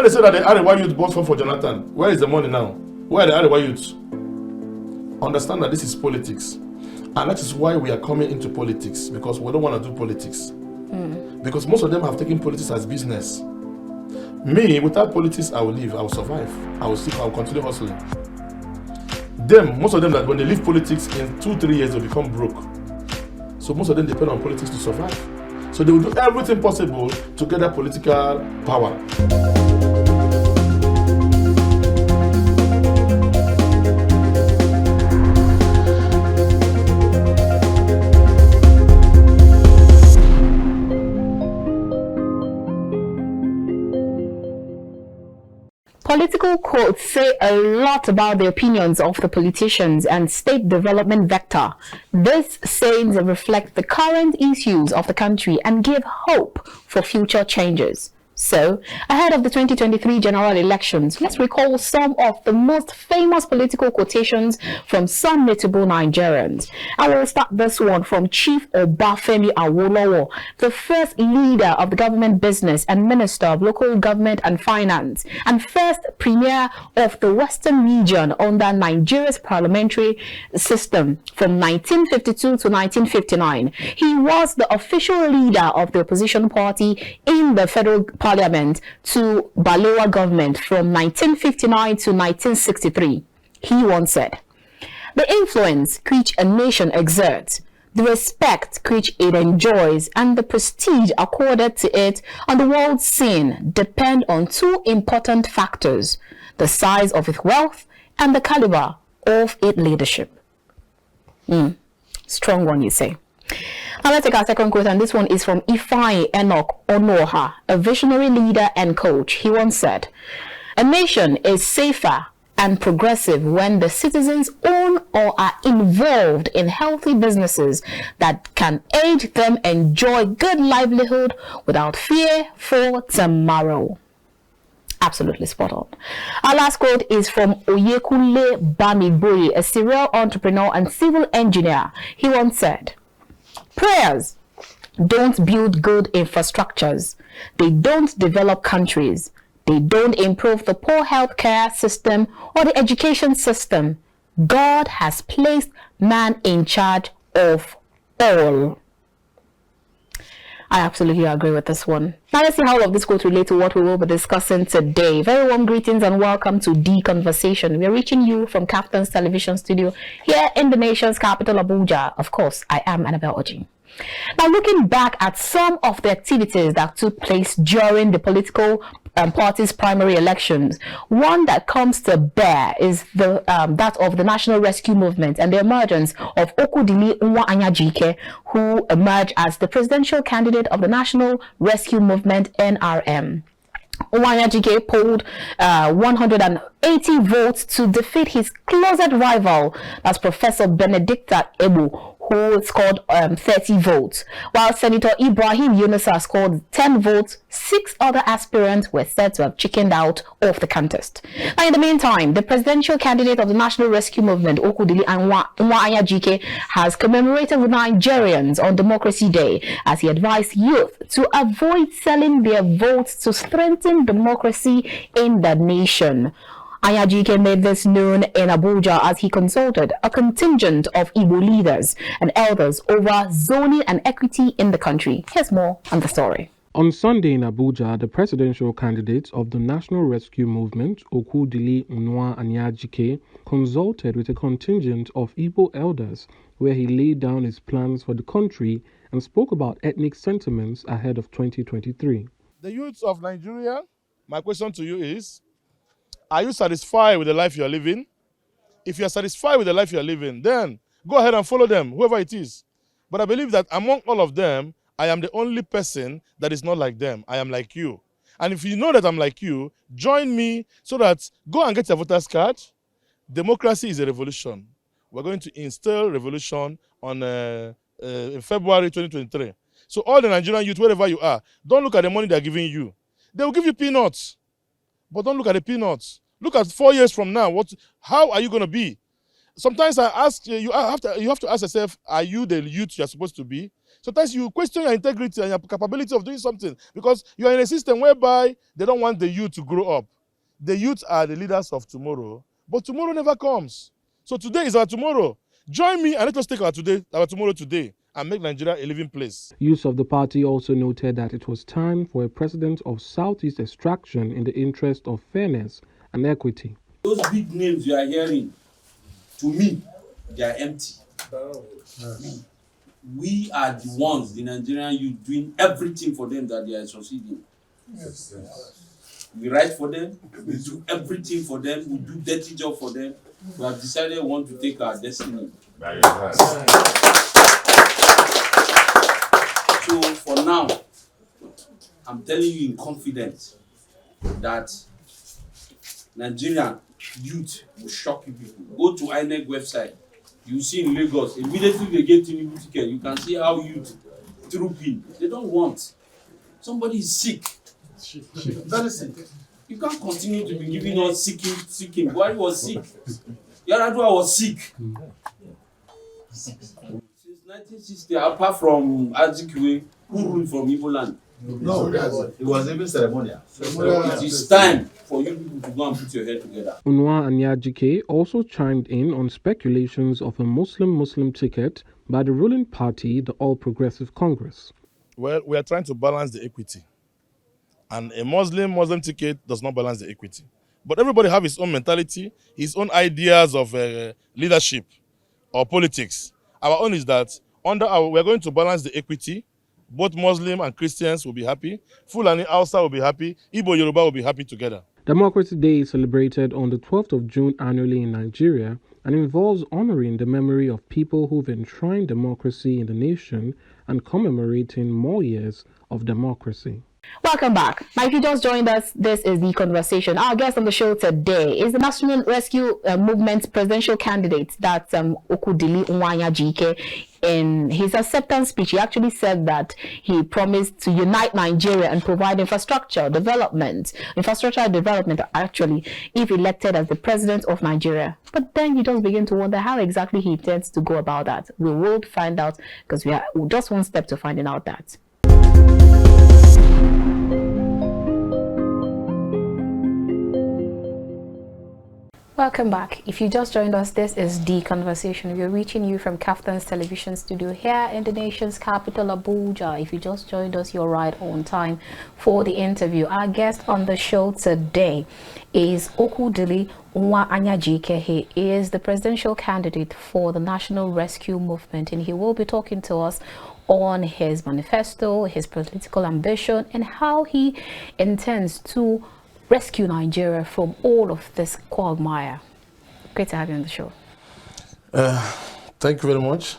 When they say that the Arewa youth bought for Jonathan, where is the money now? Where are the Arewa youths? Understand that this is politics. And that is why we are coming into politics, because we don't want to do politics. Because most of them have taken politics as business. Me, without politics, I will live, I will survive. I will continue hustling. Most of them, that when they leave politics, in 2-3 years, they become broke. So most of them depend on politics to survive. So they will do everything possible to get that political power. Political quotes say a lot about the opinions of the politicians and state development vector. These sayings reflect the current issues of the country and give hope for future changes. So, ahead of the 2023 general elections, let's recall some of the most famous political quotations from some notable Nigerians. I will start this one from Chief Obafemi Awolowo, the first leader of the government business and minister of local government and finance, and first premier of the Western region under Nigeria's parliamentary system from 1952 to 1959. He was the official leader of the opposition party in the federal parliament to Balewa government from 1959 to 1963. He once said, "The influence which a nation exerts, the respect which it enjoys, and the prestige accorded to it on the world scene depend on two important factors: the size of its wealth and the caliber of its leadership." Strong one, you say. Now let's take our second quote, and this one is from Ifeanyi Enoch Onoha, a visionary leader and coach. He once said, "A nation is safer and progressive when the citizens own or are involved in healthy businesses that can aid them enjoy good livelihood without fear for tomorrow." Absolutely spot on. Our last quote is from Oyekunle Bamiboye, a serial entrepreneur and civil engineer. He once said, "Prayers don't build good infrastructures. They don't develop countries. They don't improve the poor healthcare system or the education system. God has placed man in charge of all." I absolutely agree with this one. Now let's see how all of this quotes relate to what we will be discussing today. Very warm greetings and welcome to The Conversation. We are reaching you from Captain's Television Studio here in the nation's capital, Abuja. Of course, I am Annabelle Oji. Now, looking back at some of the activities that took place during the political parties' primary elections, one that comes to bear is that of the National Rescue Movement and the emergence of Okwudili Nwa-Anyajike, who emerged as the presidential candidate of the National Rescue Movement, NRM. Nwa-Anyajike polled 180 votes to defeat his closet rival, that's Professor Benedicta Ebu, who scored 30 votes, while Senator Ibrahim Yunusa scored 10 votes. 6 other aspirants were said to have chickened out of the contest. Now, in the meantime, the presidential candidate of the National Rescue Movement, Okwudili Nwa-Anyajike, has commemorated with Nigerians on Democracy Day as he advised youth to avoid selling their votes to strengthen democracy in the nation. Anyajike made this known in Abuja as he consulted a contingent of Igbo leaders and elders over zoning and equity in the country. Here's more on the story. On Sunday in Abuja, the presidential candidate of the National Rescue Movement, Okwudili Nwa-Anyajike, consulted with a contingent of Igbo elders where he laid down his plans for the country and spoke about ethnic sentiments ahead of 2023. The youths of Nigeria, my question to you is, are you satisfied with the life you are living? If you are satisfied with the life you are living, then go ahead and follow them, whoever it is. But I believe that among all of them, I am the only person that is not like them. I am like you. And if you know that I'm like you, join me so that go and get your voter's card. Democracy is a revolution. We're going to instill revolution on in February 2023. So all the Nigerian youth, wherever you are, don't look at the money they're giving you. They will give you peanuts. But don't look at the peanuts. Look at 4 years from now. How are you going to be? Sometimes I ask you, you have to ask yourself, are you the youth you're supposed to be? Sometimes you question your integrity and your capability of doing something because you are in a system whereby they don't want the youth to grow up. The youth are the leaders of tomorrow, but tomorrow never comes. So today is our tomorrow. Join me and let us take our tomorrow today and make Nigeria a living place. Youth of the party also noted that it was time for a president of Southeast extraction in the interest of fairness and equity. Those big names you are hearing, to me, they are empty. We are the ones, the Nigerian youth, doing everything for them that they are succeeding. Yes. We write for them, we do everything for them, we do dirty job for them. We have decided we want to take our destiny. So for now, I'm telling you in confidence that Nigerian youth will shock you people. Go to INEC website. You see in Lagos, immediately they get in the ticket, you can see how youth troop in. They don't want. Somebody is sick. Very sick. You can't continue to be giving us seeking. Buhari was sick. Yaradua was sick. Since 1960, apart from Ajikwe, who ruled from Igbo land? No, it was even ceremonial. It is time for you people to go and put your head together. Nwa-Anyajike also chimed in on speculations of a Muslim ticket by the ruling party, the All Progressive Congress. Well, we are trying to balance the equity. And a Muslim ticket does not balance the equity. But everybody have his own mentality, his own ideas of leadership or politics. Our own is that we're going to balance the equity. Both Muslim and Christians will be happy. Fulani Hausa will be happy. Igbo Yoruba will be happy together. Democracy Day is celebrated on the 12th of June annually in Nigeria and involves honoring the memory of people who've enshrined democracy in the nation and commemorating more years of democracy. Welcome back. Now, if you just joined us, this is The Conversation. Our guest on the show today is the National Rescue Movement's presidential candidate, that's Okwudili Nwa-Anyajike. In his acceptance speech, he actually said that he promised to unite Nigeria and provide infrastructural development, actually, if elected as the president of Nigeria. But then you just begin to wonder how exactly he intends to go about that. We will find out because we're just one step to finding out that. Welcome back. If you just joined us, this is The Conversation. We're reaching you from Kaftan's television studio here in the nation's capital, Abuja. If you just joined us, you're right on time for the interview. Our guest on the show today is Okwudili Nwa-Anyajike. He is the presidential candidate for the National Rescue Movement, and he will be talking to us on his manifesto, his political ambition, and how he intends to rescue Nigeria from all of this quagmire. Great to have you on the show. Thank you very much.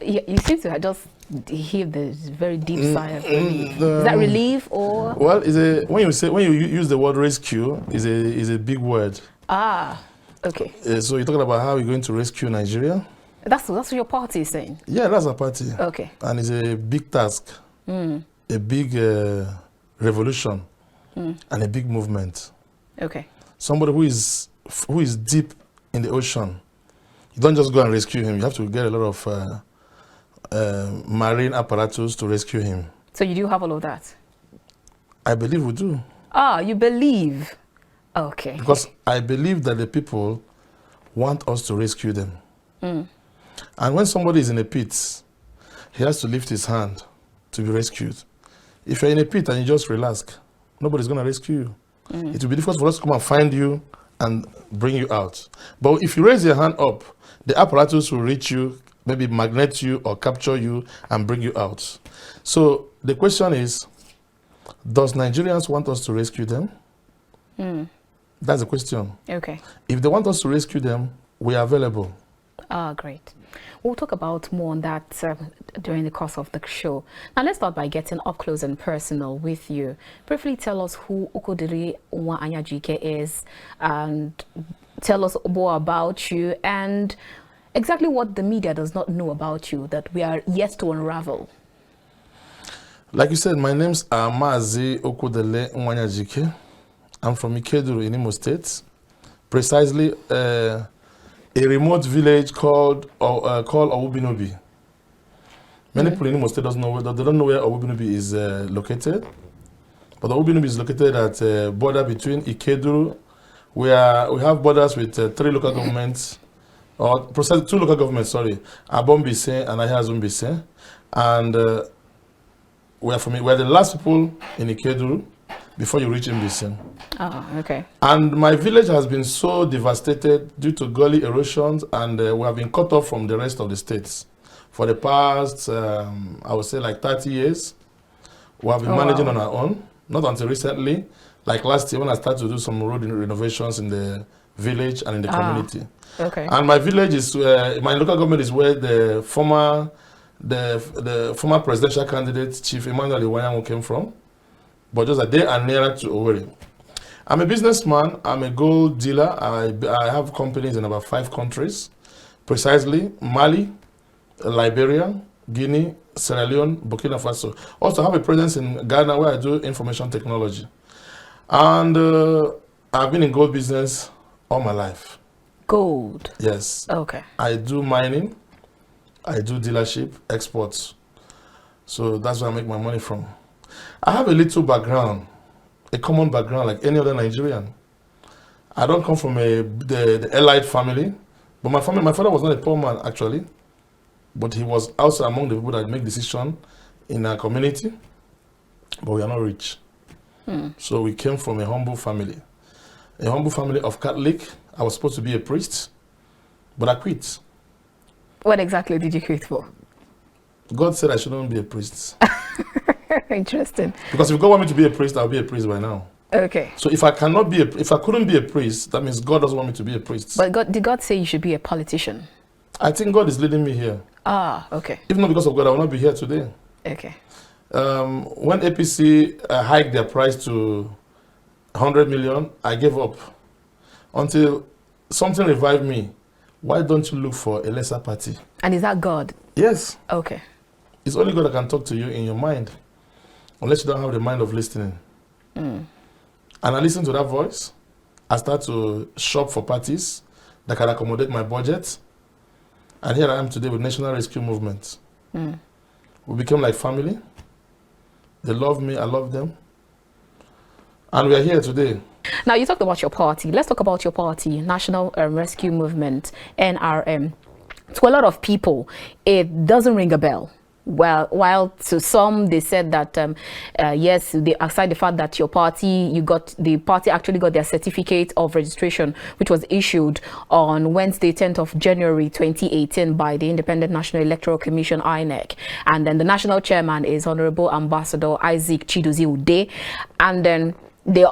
You seem to have just heaved this very deep sigh of relief. Is that relief or? Well, when you use the word rescue, is a big word. Ah, okay. So you're talking about how we're going to rescue Nigeria? That's what your party is saying. Yeah, that's our party. Okay. And it's a big task, a big revolution. And a big movement. Okay. Somebody who is deep in the ocean. You don't just go and rescue him. You have to get a lot of marine apparatus to rescue him. So you do have all of that? I believe we do. Ah, you believe? Okay. Because I believe that the people want us to rescue them. And when somebody is in a pit, he has to lift his hand to be rescued. If you're in a pit and you just relax, nobody's going to rescue you. It will be difficult for us to come and find you and bring you out. But if you raise your hand up, the apparatus will reach you, maybe magnet you or capture you and bring you out. So the question is, does Nigerians want us to rescue them? That's the question. Okay. If they want us to rescue them, we are available. Ah, great. We'll talk about more on that during the course of the show. Now, let's start by getting up close and personal with you. Briefly tell us who Okwudili Nwa-Anyajike is, and tell us more about you, and exactly what the media does not know about you that we are yet to unravel. Like you said, my name's Mazi Okwudili Nwa-Anyajike. I'm from Ikeduru in Imo State, precisely a remote village called Owubinobi. Many people in Imo State don't know where Owubinobi is located. But Owubinobi is located at a border between Ikeduru, where we have borders with 3 local governments, or 2 local governments, sorry, Abombise and Ayazumbise. And we're the last people in Ikeduru before you reach Mbise. Oh, okay. And my village has been so devastated due to gully erosions, and we have been cut off from the rest of the states. For the past, I would say like 30 years, we have been managing on our own. Not until recently, like last year when I started to do some road renovations in the village and in the community. Okay. And my village is my local government is where the former presidential candidate Chief Emmanuel Iwanyanwu came from, but just that they are nearer to Owerri. I'm a businessman. I'm a gold dealer. I have companies in about 5 countries, precisely Mali, Liberia, Guinea, Sierra Leone, Burkina Faso. Also, I have a presence in Ghana where I do information technology. And I've been in gold business all my life. Gold? Yes. Okay. I do mining. I do dealership, exports. So that's where I make my money from. I have a little background, a common background like any other Nigerian. I don't come from the elite family, but my father was not a poor man actually. But he was also among the people that make decisions in our community. But we are not rich. So we came from a humble family of Catholic. I was supposed to be a priest, but I quit. What exactly did you quit for? God said I shouldn't be a priest. Interesting. Because if God wanted me to be a priest, I'll be a priest by now. Okay. So if I couldn't be a priest, that means God doesn't want me to be a priest. But did God say you should be a politician? I think God is leading me here. Ah, okay. If not because of God, I will not be here today. Okay. When APC hiked their price to 100 million, I gave up until something revived me. Why don't you look for a lesser party? And is that God? Yes. Okay. It's only God that can talk to you in your mind, unless you don't have the mind of listening. And I listen to that voice. I start to shop for parties that can accommodate my budget. And here I am today with National Rescue Movement. We became like family. They love me, I love them. And we are here today. Now, you talked about your party. Let's talk about your party, National Rescue Movement, NRM. To a lot of people, it doesn't ring a bell. Well, while to some they said that yes, aside the fact that the party actually got their certificate of registration, which was issued on Wednesday, 10th of January 2018 by the Independent National Electoral Commission (INEC), and then the national chairman is Honorable Ambassador Isaac Chidozie Ude, and then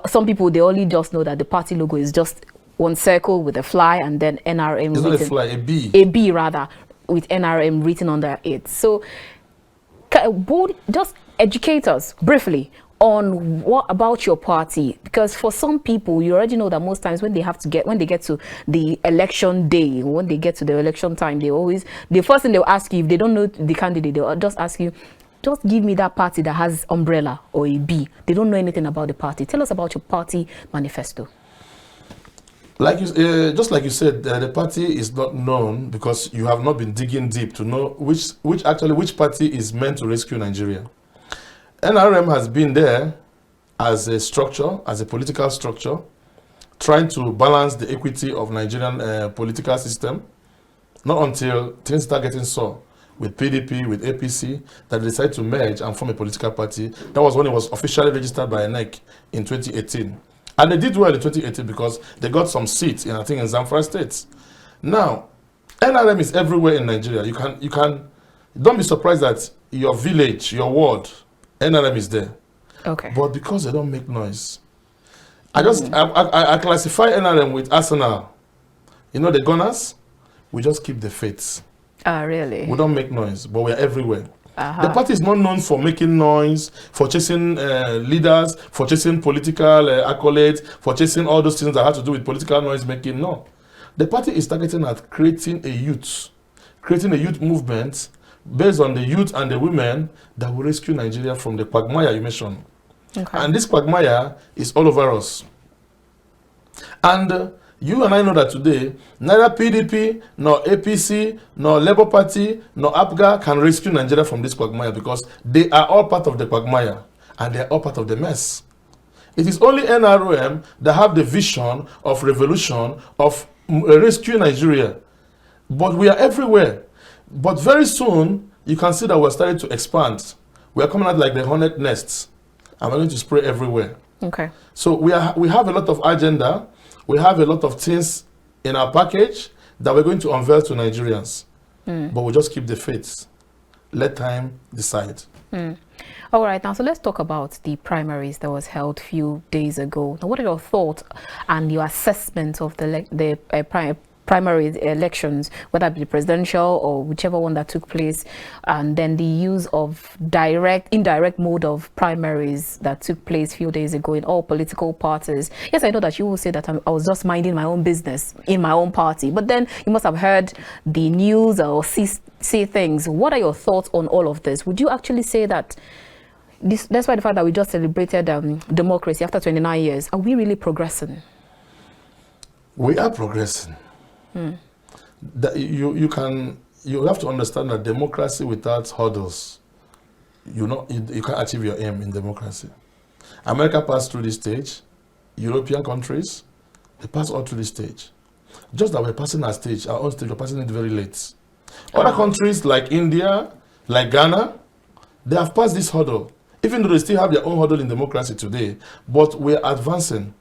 some people they only just know that the party logo is just one circle with a fly and then NRM. It's not a fly, a B. A B rather, with NRM written under it. So just educate us briefly on what about your party, because for some people you already know that most times when they get to the election day, when they get to the election time, the first thing they'll ask you, if they don't know the candidate, they'll just ask you, just give me that party that has umbrella or a B. They don't know anything about the party. Tell us about your party manifesto. Like you, just like you said, the party is not known because you have not been digging deep to know which party is meant to rescue Nigeria. NRM has been there as a structure, as a political structure, trying to balance the equity of Nigerian political system. Not until things start getting sore with PDP, with APC, that they decided to merge and form a political party. That was when it was officially registered by INEC in 2018. And they did well in 2018 because they got some seats in, I think, in Zamfara State. Now, NRM is everywhere in Nigeria. You can don't be surprised that your village, your ward, NRM is there. Okay. But because they don't make noise, I classify NRM with Arsenal. You know the Gunners? We just keep the faith. Really? We don't make noise, but we're everywhere. The party is not known for making noise, for chasing leaders, for chasing political accolades, for chasing all those things that have to do with political noise making. No. The party is targeting at creating a youth movement based on the youth and the women that will rescue Nigeria from the quagmire you mentioned. Okay. And this quagmire is all over us. And You and I know that today, neither PDP, nor APC, nor Labour Party, nor APGA can rescue Nigeria from this quagmire because they are all part of the quagmire and they are all part of the mess. It is only NRM that have the vision of revolution, of rescue Nigeria. But we are everywhere. But very soon, you can see that we're starting to expand. We are coming out like the hornet nests, and we're going to spray everywhere. Okay. So we have a lot of agenda. We have a lot of things in our package that we're going to unveil to Nigerians. But we'll just keep the faith. Let time decide. All right, now, so let's talk about the primaries that was held a few days ago. Now, what are your thoughts and your assessment of the primary elections, whether it be presidential or whichever one that took place, and then the use of indirect mode of primaries that took place a few days ago in all political parties? Yes, I know that you will say that I was just minding my own business in my own party, but then you must have heard the news or see things. What are your thoughts on all of this? Would you actually say that that's why the fact that we just celebrated democracy after 29 years, are we really progressing? We are progressing. That you have to understand that democracy without hurdles, you can't achieve your aim in democracy. America passed through this stage. European countries, they passed all through this stage. Just that we're passing our stage, our own stage, we're passing it very late. Other countries like India, like Ghana, they have passed this hurdle, even though they still have their own hurdle in democracy today, but we're advancing.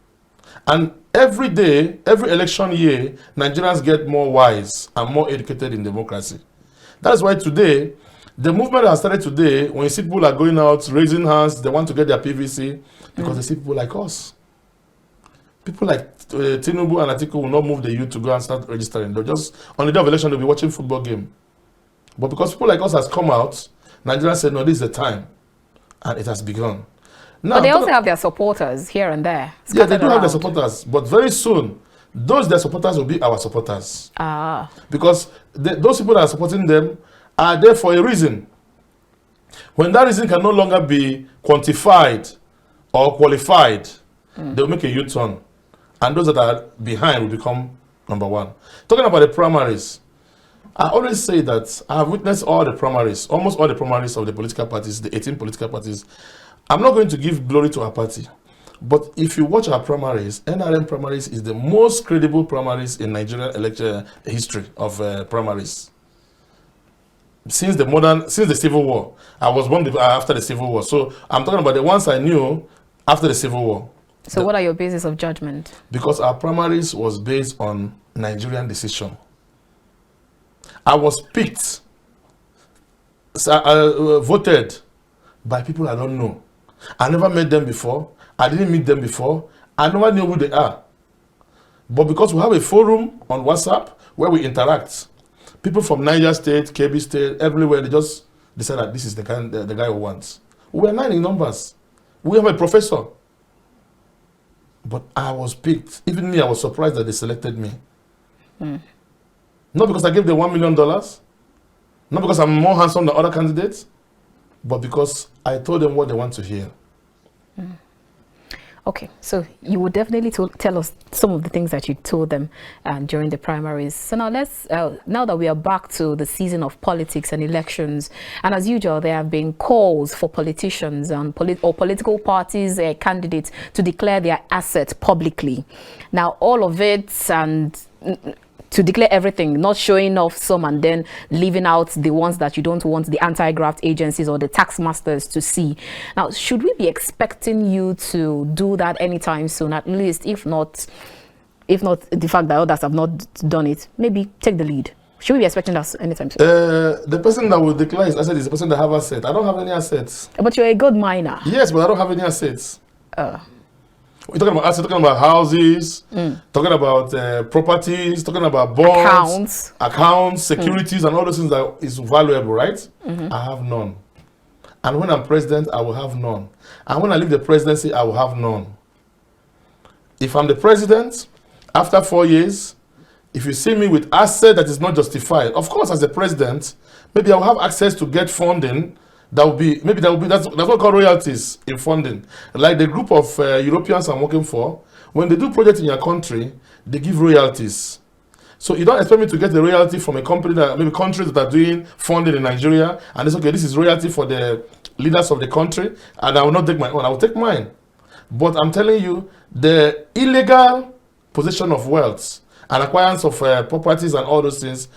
And every day, every election year, Nigerians get more wise and more educated in democracy. That's why today, the movement that has started today, when you see people are going out, raising hands, they want to get their PVC, because they see people like us. People like Tinubu and Atiku will not move the youth to go and start registering. They'll just, on the day of election, they'll be watching football game. But because people like us has come out, Nigerians said, no, this is the time. And it has begun. Now, but they also have their supporters here and there. Yeah, they do have their supporters. But very soon, their supporters will be our supporters. Because those people that are supporting them are there for a reason. When that reason can no longer be quantified or qualified, they'll make a U-turn. And those that are behind will become number one. Talking about the primaries, I always say that I have witnessed all the primaries, almost all the primaries of the political parties, the 18 political parties. I'm not going to give glory to our party, but if you watch our primaries, NRM primaries is the most credible primaries in Nigerian election history of primaries. Since the Civil War. I was born after the Civil War, so I'm talking about the ones I knew after the Civil War. So what are your basis of judgment? Because our primaries was based on Nigerian decision. I was picked, voted by people I don't know. I never met them before. I didn't meet them before. I never knew who they are. But because we have a forum on WhatsApp where we interact, people from Niger State, Kebbi State, everywhere, they just decide that this is the guy who wants. We are 9 in numbers. We have a professor. But I was picked. Even me, I was surprised that they selected me. Not because I gave them $1 million, not because I'm more handsome than other candidates, but because I told them what they want to hear. Okay, so you would definitely tell us some of the things that you told them during the primaries. So now now that we are back to the season of politics and elections, and as usual, there have been calls for politicians and political parties, candidates to declare their assets publicly. Now, all of it and to declare everything, not showing off some and then leaving out the ones that you don't want the anti-graft agencies or the tax masters to see. Now, should we be expecting you to do that anytime soon, at least, if not the fact that others have not done it, maybe take the lead? Should we be expecting that anytime soon? The person that will declare his asset is the person that have assets. I don't have any assets. But you're a good miner. Yes, but I don't have any assets. We're talking about assets, talking about houses, talking about properties, talking about bonds, accounts, securities, and all those things that is valuable, right? I have none. And when I'm president, I will have none. And when I leave the presidency, I will have none. If I'm the president, after 4 years, if you see me with asset that is not justified, of course, as the president, maybe I will have access to get funding. That's what we call royalties in funding. Like the group of Europeans I'm working for, when they do projects in your country, they give royalties. So you don't expect me to get the royalty from a company that maybe countries that are doing funding in Nigeria, and it's okay, this is royalty for the leaders of the country, and I will not take my own, I will take mine. But I'm telling you, the illegal possession of wealth and acquirance of properties and all those things,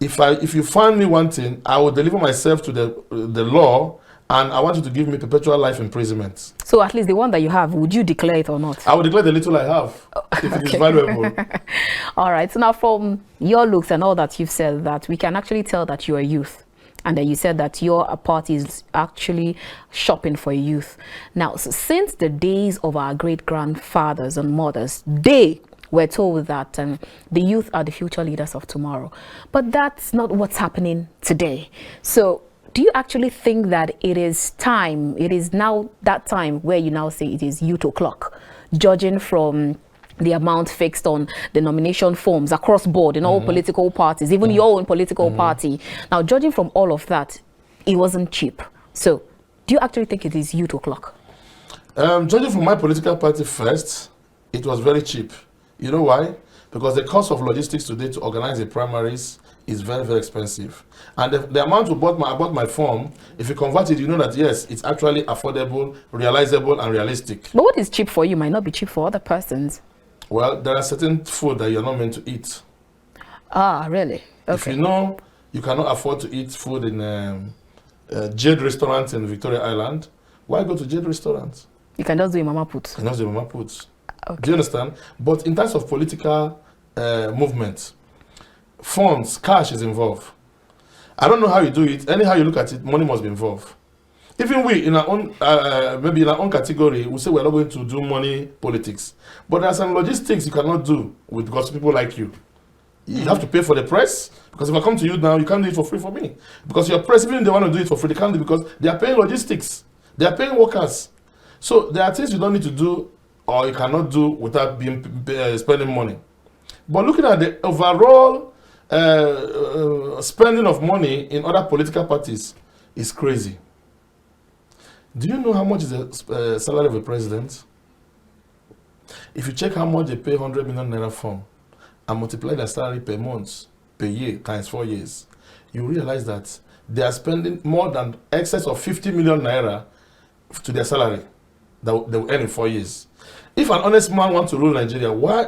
if you find me wanting, I will deliver myself to the law, and I want you to give me perpetual life imprisonment. So at least the one that you have, would you declare it or not? I will declare the little I have, if it is valuable. All right. So now from your looks and all that you've said, that we can actually tell that you are youth. And then you said that your party is actually shopping for youth. Now, so since the days of our great-grandfathers and mothers, they were told that the youth are the future leaders of tomorrow. But that's not what's happening today. So do you actually think that it is now that time where you now say it is youth o'clock, judging from the amount fixed on the nomination forms across board in all political parties, even your own political party? Now, judging from all of that, it wasn't cheap. So do you actually think it is youth o'clock? Judging from my political party first, it was very cheap. You know why? Because the cost of logistics today to organize the primaries is very, very expensive. And the amount I bought my form, if you convert it, you know that yes, it's actually affordable, realizable, and realistic. But what is cheap for you might not be cheap for other persons. Well, there are certain food that you're not meant to eat. Ah, really? Okay. If you know you cannot afford to eat food in Jade restaurant in Victoria Island, why go to Jade restaurant? You can just do a mama put. You can just do a mama put. Okay. Do you understand? But in terms of political movement, funds, cash is involved. I don't know how you do it. Anyhow you look at it, money must be involved. Even we, in our own, maybe in our own category, we say we're not going to do money politics. But there are some logistics you cannot do with God's people like you. You have to pay for the press, because if I come to you now, you can't do it for free for me. Because your press, even if they want to do it for free, they can't do it because they are paying logistics. They are paying workers. So there are things you don't need to do or you cannot do without spending money. But looking at the overall spending of money in other political parties is crazy. Do you know how much is the salary of a president? If you check how much they pay 100 million naira from and multiply their salary per month, per year, times 4 years, you realize that they are spending more than excess of 50 million naira to their salary that they will earn in 4 years. If an honest man wants to rule Nigeria, why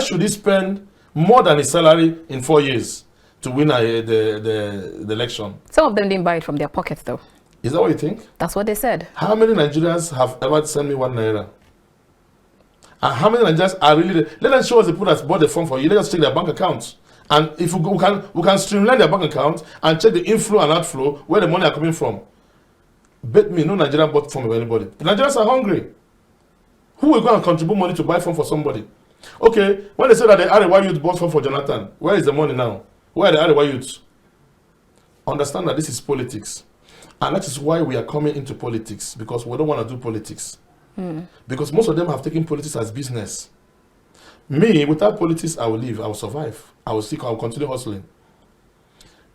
should he spend more than his salary in 4 years to win the election? Some of them didn't buy it from their pockets, though. Is that what you think? That's what they said. How many Nigerians have ever sent me 1 naira? And how many Nigerians are really... Let us show us the people that bought the form for you. Let us check their bank accounts. And if we can streamline their bank account and check the inflow and outflow, where the money are coming from. Bet me, no Nigerian bought form of anybody. The Nigerians are hungry. Who will go and contribute money to buy form for somebody? Okay, when they say that the Arewa youth bought form for Jonathan, where is the money now? Where are the Arewa youths? Understand that this is politics. And that is why we are coming into politics, because we don't want to do politics. Because most of them have taken politics as business. Me, without politics, I will live, I will survive. I will continue hustling.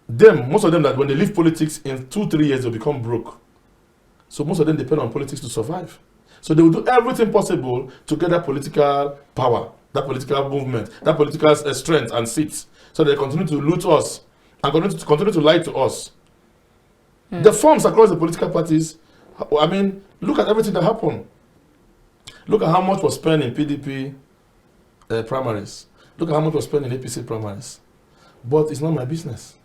Most of them, that when they leave politics, in 2-3 years, they'll become broke. So most of them depend on politics to survive. So they will do everything possible to get that political power, that political movement, that political strength and seats. So they continue to loot us and continue to lie to us. The forms across the political parties, I mean, look at everything that happened. Look at how much was spent in PDP primaries. Look at how much was spent in APC primaries. But it's not my business.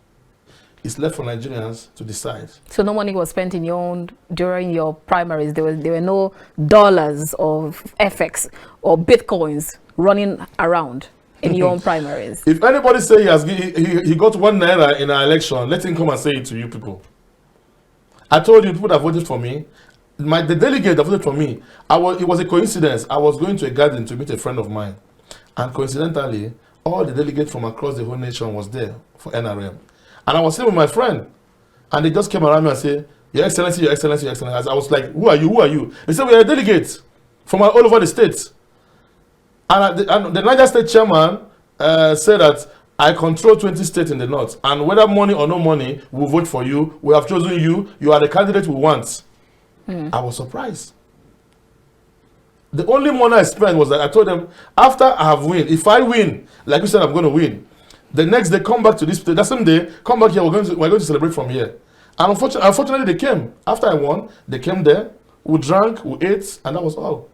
It's left for Nigerians to decide. So no money was spent during your primaries. There were no dollars of FX or Bitcoins running around in your own primaries. If anybody say he got 1 naira in an election, let him come and say it to you people. I told you people that voted for me, the delegate that voted for me, it was a coincidence. I was going to a garden to meet a friend of mine. And coincidentally, all the delegates from across the whole nation was there for NRM. And I was sitting with my friend. And they just came around me and said, Your Excellency, Your Excellency, Your Excellency. I was like, who are you? Who are you? They said, we are a delegate from all over the states. And the Niger State chairman said that I control 20 states in the north. And whether money or no money, we'll vote for you. We have chosen you. You are the candidate we want. I was surprised. The only money I spent was that I told them, after I have win, if I win, like you said, I'm going to win. The next day, come back to this place. That same day, come back here. We're going to celebrate from here. And unfortunately, they came. After I won, they came there. We drank, we ate, and that was all.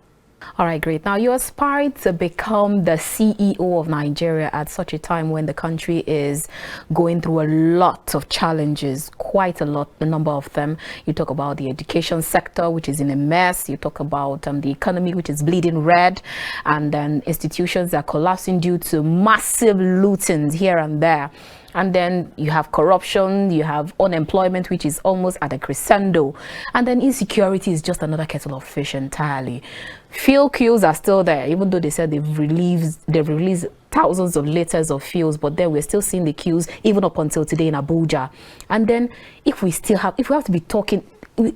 All right, great. Now, you aspired to become the CEO of Nigeria at such a time when the country is going through a lot of challenges, quite a lot, a number of them. You talk about the education sector, which is in a mess. You talk about the economy, which is bleeding red, and then institutions are collapsing due to massive lootings here and there. And then you have corruption, you have unemployment, which is almost at a crescendo. And then insecurity is just another kettle of fish entirely. Fuel queues are still there, even though they said they've released thousands of liters of fuels, but then we're still seeing the queues even up until today in Abuja. And then if we have to be talking, we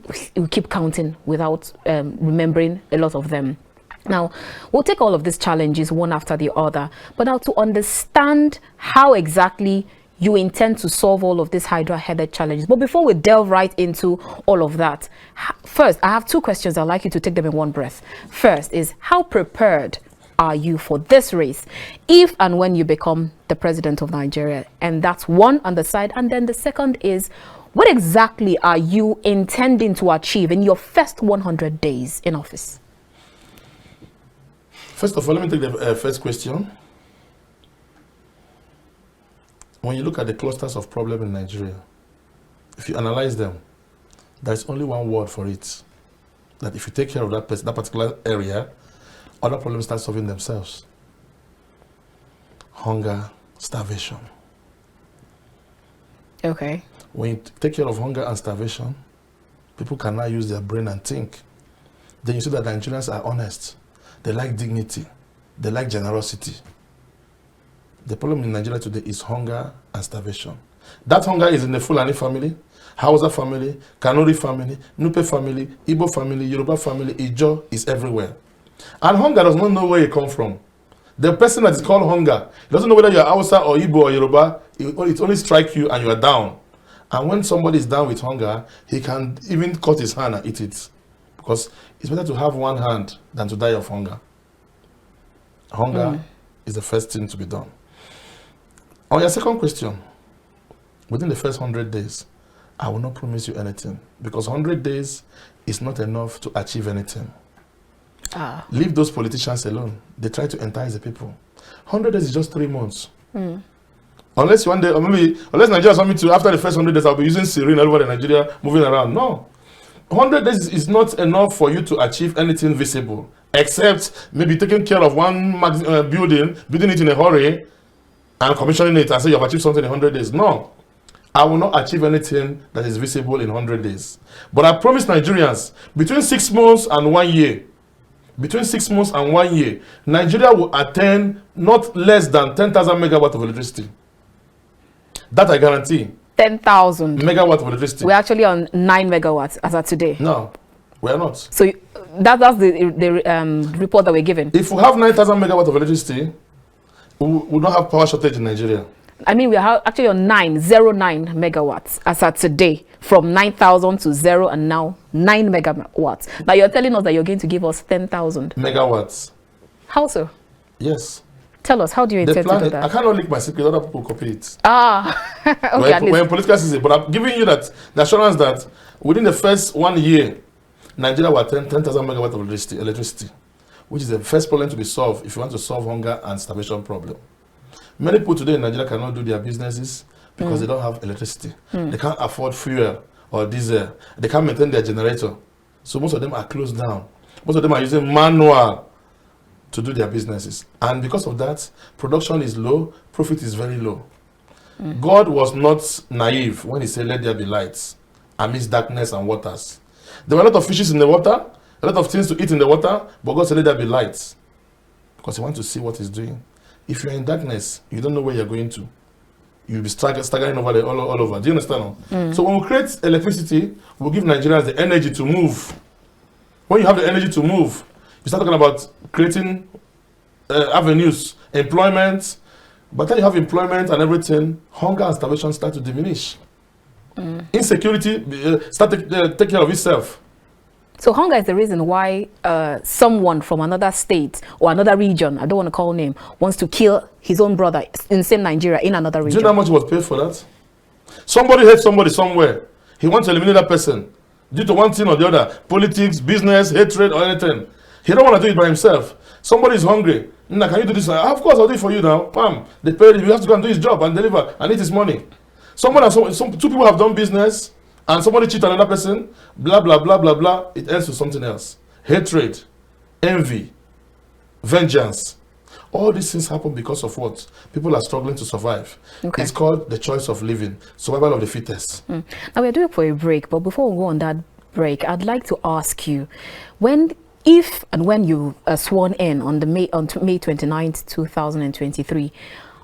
keep counting without remembering a lot of them. Now, we'll take all of these challenges one after the other, but now to understand how exactly you intend to solve all of these hydra-headed challenges. But before we delve right into all of that, first, I have two questions. I'd like you to take them in one breath. First is, how prepared are you for this race if and when you become the president of Nigeria? And that's one on the side. And then the second is, what exactly are you intending to achieve in your first 100 days in office? First of all, let me take the first question. When you look at the clusters of problems in Nigeria, if you analyze them, there's only one word for it. That if you take care of that particular area, other problems start solving themselves. Hunger, starvation. Okay. When you take care of hunger and starvation, people can now use their brain and think. Then you see that Nigerians are honest. They like dignity. They like generosity. The problem in Nigeria today is hunger and starvation. That hunger is in the Fulani family, Hausa family, Kanuri family, Nupe family, Igbo family, Yoruba family, Ijo is everywhere. And hunger does not know where it comes from. The person that is called hunger, he doesn't know whether you're Hausa or Igbo or Yoruba, it only strikes you and you are down. And when somebody is down with hunger, he can even cut his hand and eat it. Because it's better to have one hand than to die of hunger. Hunger is the first thing to be done. On your second question, within the first 100 days, I will not promise you anything. Because 100 days is not enough to achieve anything. Leave those politicians alone. They try to entice the people. 100 days is just 3 months. Unless one day, or maybe, unless Nigeria want me to, after the first 100 days, I'll be using Serene all over in Nigeria, moving around. No. 100 days is not enough for you to achieve anything visible, except maybe taking care of one building it in a hurry, and commissioning it and say you have achieved something in 100 days. No. I will not achieve anything that is visible in 100 days. But I promise Nigerians, between 6 months and 1 year, Nigeria will attain not less than 10,000 megawatts of electricity. That I guarantee. 10,000 megawatts of electricity. We're actually on 9 megawatts as of today. No, we are not. So that's the report that we're given. If we have 9,000 megawatts of electricity, we don't have power shortage in Nigeria. I mean, we are actually on 909 megawatts as of today, from 9,000 to 0 and now 9 megawatts. Now you're telling us that you're going to give us 10,000 megawatts. How so? Yes. Tell us, how do you intend to do that? I cannot leak my secret, other people copy it. Okay, we're in political season, but I'm giving you that the assurance that within the first 1 year, Nigeria will attain 10,000 megawatts of electricity, which is the first problem to be solved if you want to solve hunger and starvation problem. Many people today in Nigeria cannot do their businesses because they don't have electricity. They can't afford fuel or diesel. They can't maintain their generator. So most of them are closed down. Most of them are using manual to do their businesses. And because of that, production is low, profit is very low. God was not naive when he said, let there be lights amidst darkness and waters. There were a lot of fishes in the water, a lot of things to eat in the water, but God said, let there be lights. Because he wants to see what he's doing. If you're in darkness, you don't know where you're going to. You'll be staggering over there, all over. Do you understand? So when we create electricity, we'll give Nigerians the energy to move. When you have the energy to move, you start talking about creating avenues, employment. But then you have employment and everything, hunger and starvation start to diminish. Insecurity take care of itself. So hunger is the reason why someone from another state or another region, I don't want to call name, wants to kill his own brother in the same Nigeria in another region. Do you know how much he was paid for that? Somebody hates somebody somewhere. He wants to eliminate that person due to one thing or the other. Politics, business, hatred, or anything. He don't want to do it by himself. Somebody is hungry. Nna, can you do this? Of course, I'll do it for you now. Bam. They paid him. You have to go and do his job and deliver and eat his money. Two people have done business and somebody cheat on another person. Blah, blah, blah, blah, blah. It ends with something else. Hatred, envy, vengeance. All these things happen because of what? People are struggling to survive. Okay. It's called the choice of living, survival of the fittest. Now we're doing for a break, but before we go on that break, I'd like to ask you, if and when you are sworn in on May 29th, 2023,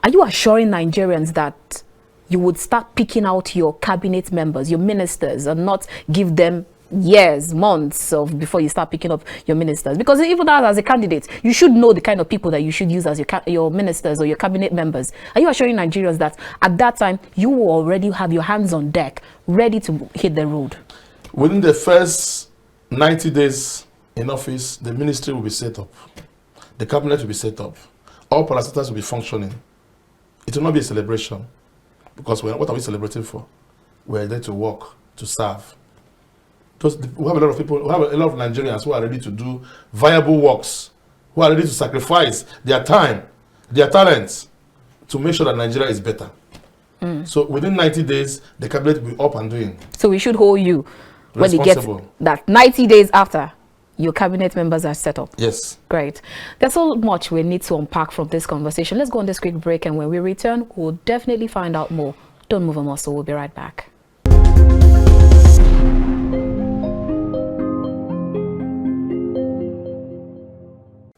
are you assuring Nigerians that you would start picking out your cabinet members, your ministers, and not give them years, months before you start picking up your ministers? Because even as a candidate, you should know the kind of people that you should use as your ministers or your cabinet members. Are you assuring Nigerians that at that time you will already have your hands on deck, ready to hit the road? Within the first 90 days in office, the ministry will be set up. The cabinet will be set up. All parastatals will be functioning. It will not be a celebration. Because what are we celebrating for? We're there to work, to serve. We have a lot of people, we have a lot of Nigerians who are ready to do viable works, who are ready to sacrifice their time, their talents, to make sure that Nigeria is better. So within 90 days, the cabinet will be up and doing. So we should hold you when you get that 90 days after your cabinet members are set up. Yes. Great. There's so much we need to unpack from this conversation. Let's go on this quick break, and when we return, we'll definitely find out more. Don't move a muscle. We'll be right back.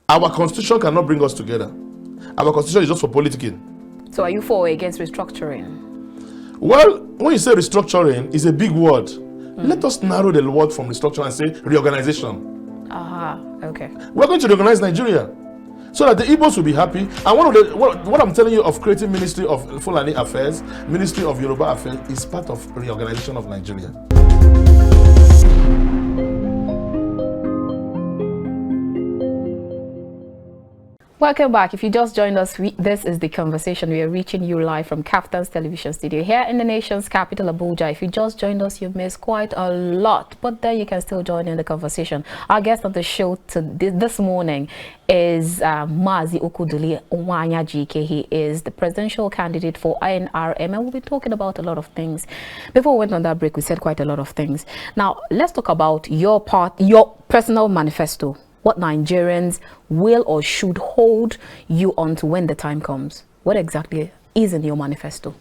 Our constitution cannot bring us together. Our constitution is just for politicking. So are you for or against restructuring? Well, when you say restructuring, it's a big word. Let us narrow the word from restructuring and say reorganization. Okay. We're going to reorganize Nigeria so that the Igbos will be happy. And what I'm telling you of creating Ministry of Fulani Affairs, Ministry of Yoruba Affairs is part of reorganization of Nigeria. Welcome back. If you just joined us, this is The Conversation. We are reaching you live from Captain's Television Studio here in the nation's capital, Abuja. If you just joined us, you've missed quite a lot, but then you can still join in the conversation. Our guest of the show this morning is Mazi Okwudili Nwa-Anyajike. He is the presidential candidate for INRM, and we'll be talking about a lot of things. Before we went on that break, we said quite a lot of things. Now, let's talk about your personal manifesto. What Nigerians will or should hold you on to when the time comes. What exactly is in your manifesto?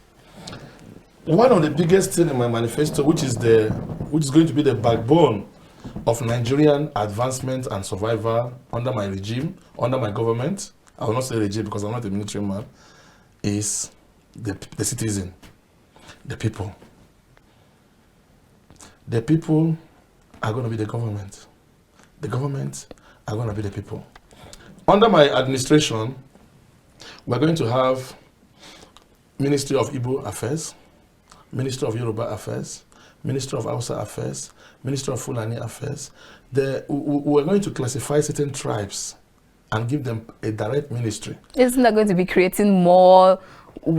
One of the biggest things in my manifesto, which is going to be the backbone of Nigerian advancement and survival under my regime, under my government, I will not say regime because I'm not a military man, is the citizen, the people. The people are going to be the government. The government are going to be the people. Under my administration, we're going to have Ministry of Igbo Affairs, Ministry of Yoruba Affairs, Ministry of Hausa Affairs, Ministry of Fulani Affairs. We're going to classify certain tribes and give them a direct ministry. Isn't that going to be creating more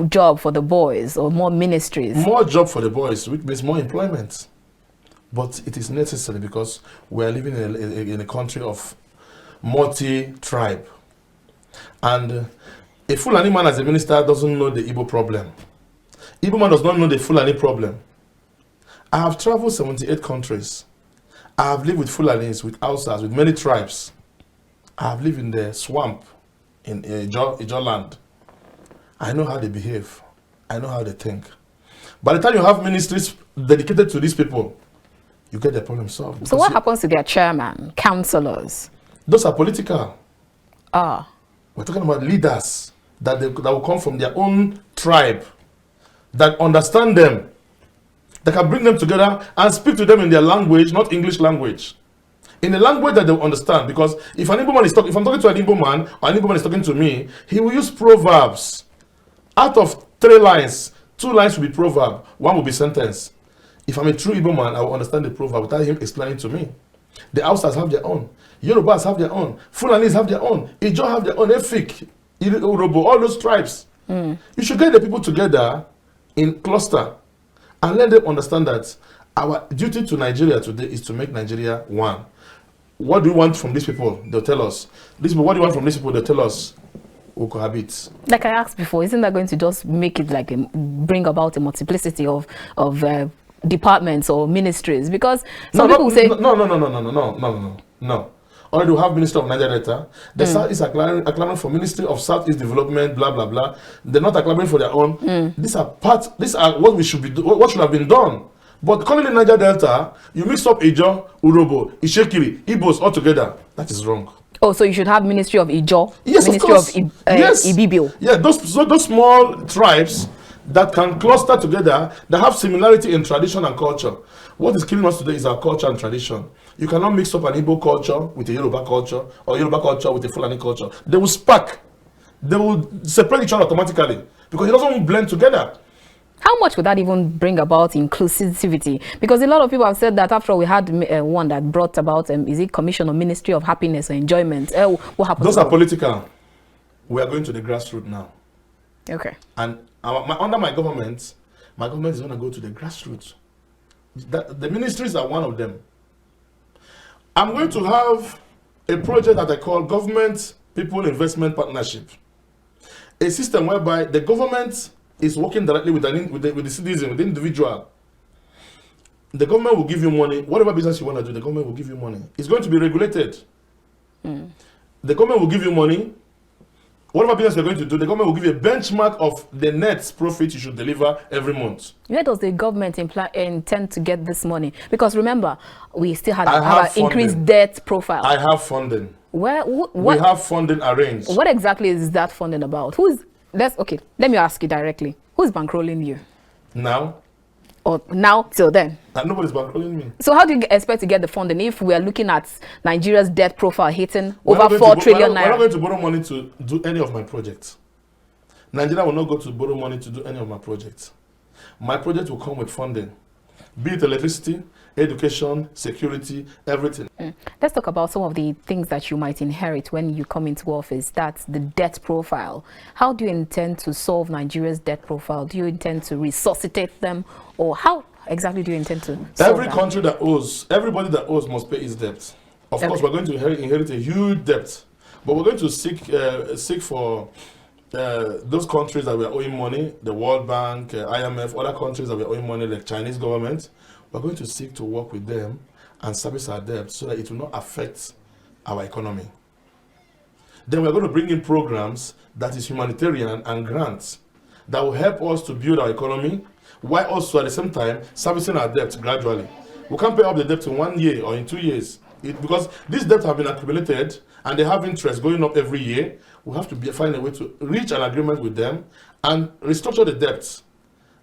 job for the boys or more ministries? More job for the boys, which means more employment. But it is necessary because we're living in a country of multi-tribe. And a Fulani man as a minister doesn't know the Igbo problem. Igbo man does not know the Fulani problem. I have traveled 78 countries. I have lived with Fulanis, with Hausas, with many tribes. I have lived in the swamp in Ijo land. I know how they behave. I know how they think. By the time you have ministries dedicated to these people, you get the problem solved. So what happens to their chairman, councillors? Those are political. We're talking about leaders that will come from their own tribe, that understand them, that can bring them together and speak to them in their language, not English language. In a language that they understand. Because if an Igbo man is talking, if I'm talking to an Igbo man, or an Igbo man is talking to me, he will use proverbs. Out of 3 lines, 2 lines will be proverb, 1 will be sentence. If I'm a true Igbo man, I will understand the proverb without him explaining to me. The Hausas have their own. Yorubas have their own. Fulanis have their own. Ijo have their own. Efik, Urobo, all those tribes. You should get the people together in cluster and let them understand that our duty to Nigeria today is to make Nigeria one. What do you want from these people? They'll tell us. These people, what do you want from these people? They'll tell us. We'll cohabit. Like I asked before, isn't that going to just make it like bring about a multiplicity of departments or ministries? Because some people say no. Already we have Minister of Nigeria Delta. The South is acclaiming for Ministry of Southeast Development, blah blah blah. They're not acclaiming for their own. These are what we should be what should have been done. But calling it Niger Delta, you mix up Ijo, Urobo, Ishekiri, Igbos all together. That is wrong. Oh, so you should have Ministry of Ijo, yes, Ministry of yes. Ibibio. Yeah, those small tribes that can cluster together, that have similarity in tradition and culture. What is killing us today is our culture and tradition. You cannot mix up an Igbo culture with a Yoruba culture or Yoruba culture with a Fulani culture. They will spark. They will separate each other automatically because it doesn't blend together. How much would that even bring about inclusivity? Because a lot of people have said that after we had one that brought about, is it Commission or Ministry of Happiness or Enjoyment? What happened? Those are political. We are going to the grassroots now. Okay. And under my government is going to go to the grassroots. The ministries are one of them. I'm going to have a project that I call Government People Investment Partnership. A system whereby the government is working directly with the citizen, with the individual. The government will give you money. Whatever business you want to do, the government will give you money. It's going to be regulated. The government will give you money. Whatever business you're going to do, the government will give you a benchmark of the net profit you should deliver every month. Where does the government intend to get this money? Because remember, we still have an increased debt profile. I have funding. What? We have funding arranged. What exactly is that funding about? Let me ask you directly. Who's bankrolling you? Now? Or now till then? Nobody's bankrolling me. So how do you expect to get the funding if we are looking at Nigeria's debt profile hitting over 4 trillion naira? We're not going to borrow money to do any of my projects. Nigeria will not go to borrow money to do any of my projects. My project will come with funding. Be it electricity, education, security, everything. Let's talk about some of the things that you might inherit when you come into office. That's the debt profile. How do you intend to solve Nigeria's debt profile? Do you intend to resuscitate them? Or how exactly do you intend to solve everybody that owes must pay its debt. Of course, we're going to inherit a huge debt. But we're going to seek for those countries that we are owing money, the World Bank, IMF, other countries that we are owing money, like Chinese government. We're going to seek to work with them and service our debt so that it will not affect our economy. Then we're going to bring in programs that is humanitarian and grants that will help us to build our economy, while also at the same time servicing our debt gradually. We can't pay off the debt in 1 year or in 2 years. Because these debts have been accumulated and they have interest going up every year. We have to find a way to reach an agreement with them and restructure the debts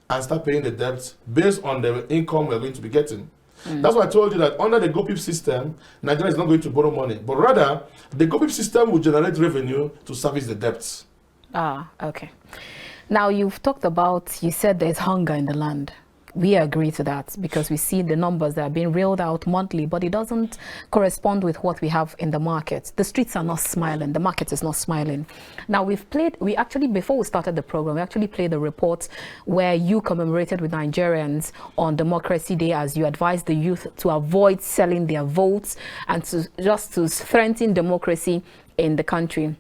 and start paying the debts based on the income we're going to be getting. That's why I told you that under the GoPIP system, Nigeria is not going to borrow money, but rather the GoPIP system will generate revenue to service the debts. Okay. Now you've talked about, you said there's hunger in the land. We agree to that because we see the numbers that are being reeled out monthly, but it doesn't correspond with what we have in the market. The streets are not smiling. The market is not smiling. Now before we started the program, we actually played a report where you commemorated with Nigerians on Democracy Day as you advised the youth to avoid selling their votes and to strengthen democracy in the country.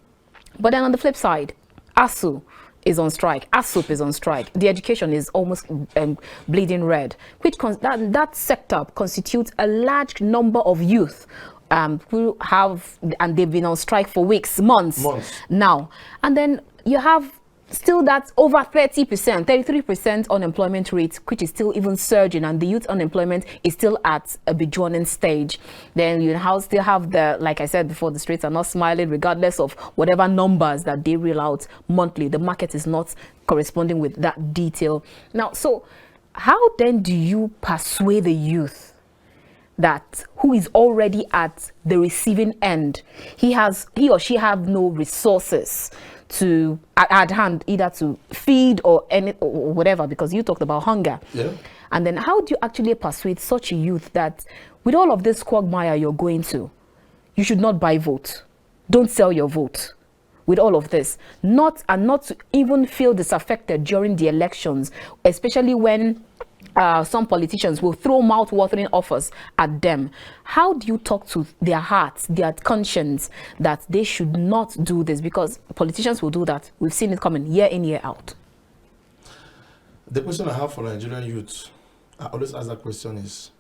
But then on the flip side, ASU is on strike. ASUP is on strike. The education is almost bleeding red, which that sector constitutes a large number of youth who have, and they've been on strike for months now. And then you have still that over 30%, 33% unemployment rate, which is still even surging, and the youth unemployment is still at a burgeoning stage. Then you still have like I said before, the streets are not smiling regardless of whatever numbers that they reel out monthly. The market is not corresponding with that detail. Now, so how then do you persuade the youth that who is already at the receiving end, he or she have no resources at hand, either to feed or whatever, because you talked about hunger. Yeah. And then how do you actually persuade such a youth that with all of this quagmire you're going to, you should not buy vote, don't sell your vote? With all of this, not to even feel disaffected during the elections, especially when some politicians will throw mouth-watering offers at them. How do you talk to their hearts, their conscience, that they should not do this? Because politicians will do that. We've seen it coming year in, year out. The question I have for Nigerian youth, I always ask that question, is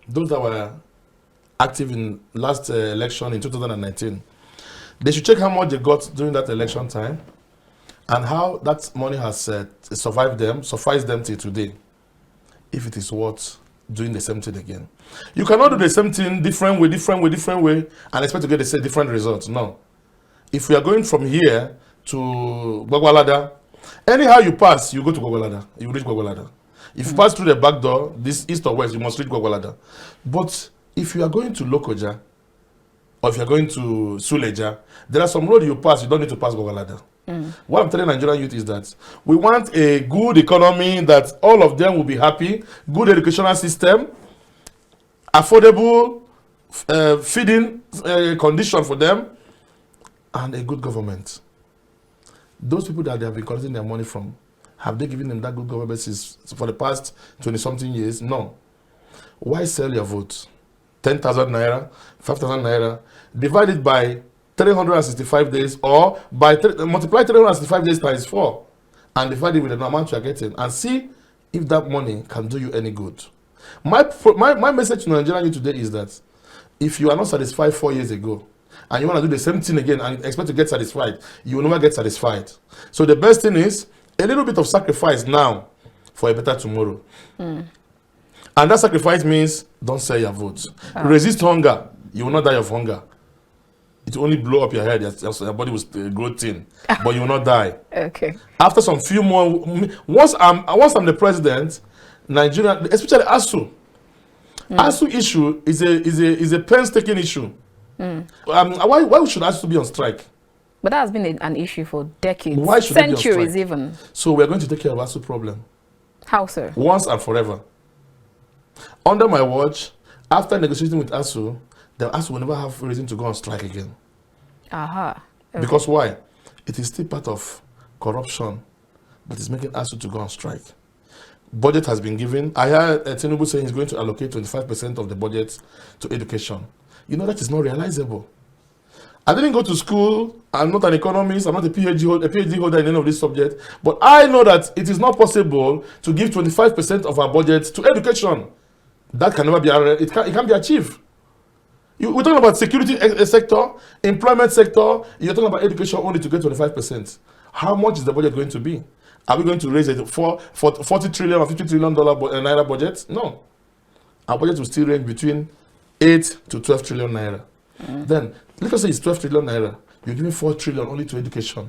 those that were active in last election in 2019, they should check how much they got during that election time and how that money has sufficed them till today, if it is worth doing the same thing again. You cannot do the same thing different way, and expect to get the same different results. No. If we are going from here to Gwagwalada, anyhow you pass, you go to Gwagwalada, you reach Gwagwalada. If you pass through the back door, this east or west, you must reach Gwagwalada. But if you are going to Lokoja, or if you're going to Suleja, there are some roads you pass, you don't need to pass Gwagwalada. What I'm telling Nigerian youth is that we want a good economy, that all of them will be happy, good educational system, affordable feeding condition for them, and a good government. Those people that they have been collecting their money from, have they given them that good government for the past 20-something years? No. Why sell your vote? 10,000 naira, 5,000 naira, divided by 365 days, or multiply 365 days times 4, and divide it with the amount you are getting, and see if that money can do you any good. My message to Nigerian youth today is that if you are not satisfied 4 years ago, and you want to do the same thing again and expect to get satisfied, you will never get satisfied. So the best thing is a little bit of sacrifice now for a better tomorrow. And that sacrifice means don't sell your votes. Resist hunger. You will not die of hunger. It will only blow up your head. Your body will grow thin, but you will not die. Okay. After some few more, once I'm the president, Nigeria, especially ASU, ASU issue is a painstaking issue. Why should ASU be on strike? But that has been an issue for decades, why should centuries even. So we're going to take care of ASU problem. How, sir? Once and forever. Under my watch, after negotiating with ASU, the ASU will never have reason to go on strike again. Okay. Because why? It is still part of corruption that is making ASU to go on strike. Budget has been given. I heard Tinubu saying he's going to allocate 25% of the budget to education. You know, that is not realizable. I didn't go to school. I'm not an economist. I'm not a PhD holder in any of this subject. But I know that it is not possible to give 25% of our budget to education. That can never be, it can be achieved. We're talking about security sector, employment sector. You're talking about education only to get 25%. How much is the budget going to be? Are we going to raise it for $40 trillion or $50 trillion naira budget? No. Our budget will still range between 8 to 12 trillion naira. Then, let us say it's 12 trillion naira. You're giving 4 trillion only to education.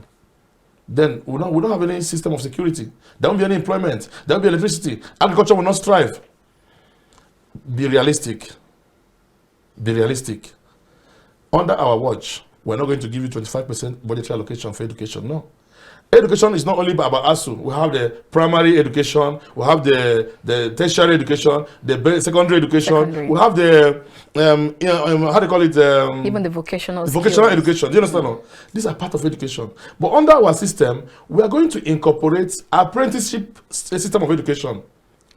Then we don't have any system of security. There won't be any employment. There won't be electricity. Agriculture will not strive. Be realistic. Be realistic. Under our watch, we're not going to give you 25% budgetary allocation for education. No. Education is not only about ASU. We have the primary education, we have the tertiary education, the secondary education, we have the how do you call it? Even the vocational education. Do you understand? No? These are part of education. But under our system, we are going to incorporate apprenticeship system of education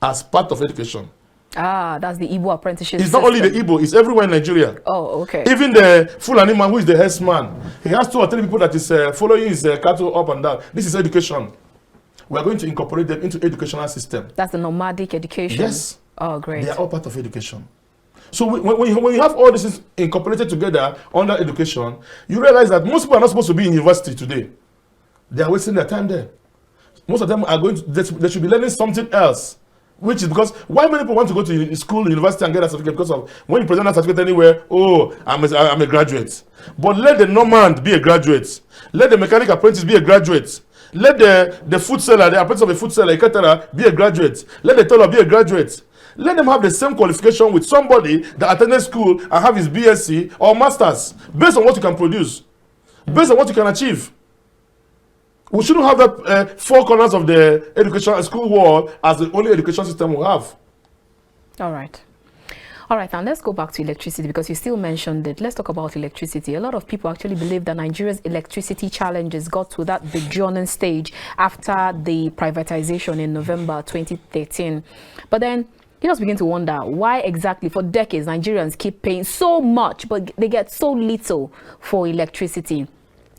as part of education. Ah, that's the Igbo apprenticeship It's not only the Igbo, it's everywhere in Nigeria. Oh, okay. Even the Fulani man who is the herdsman, he has 2 or 3 people that is following his cattle up and down. This is education. We are going to incorporate them into educational system. That's the nomadic education? Yes. Oh, great. They are all part of education. So when you have all this incorporated together under education, you realize that most people are not supposed to be in university today. They are wasting their time there. Most of them are they should be learning something else. Which is because why many people want to go to school, university, and get a certificate? Because of when you present a certificate anywhere, oh, I'm a graduate. But let the nomad be a graduate. Let the mechanic apprentice be a graduate. Let the food seller, the apprentice of a food seller, etc., be a graduate. Let the tailor be a graduate. Let them have the same qualification with somebody that attended school and have his BSc or masters based on what you can produce. based on what you can achieve. We shouldn't have that four corners of the education school wall as the only education system we have. All right. All right, and let's go back to electricity because you still mentioned it. Let's talk about electricity. A lot of people actually believe that Nigeria's electricity challenges got to that burgeoning stage after the privatization in November 2013. But then you just begin to wonder why exactly for decades Nigerians keep paying so much, but they get so little for electricity.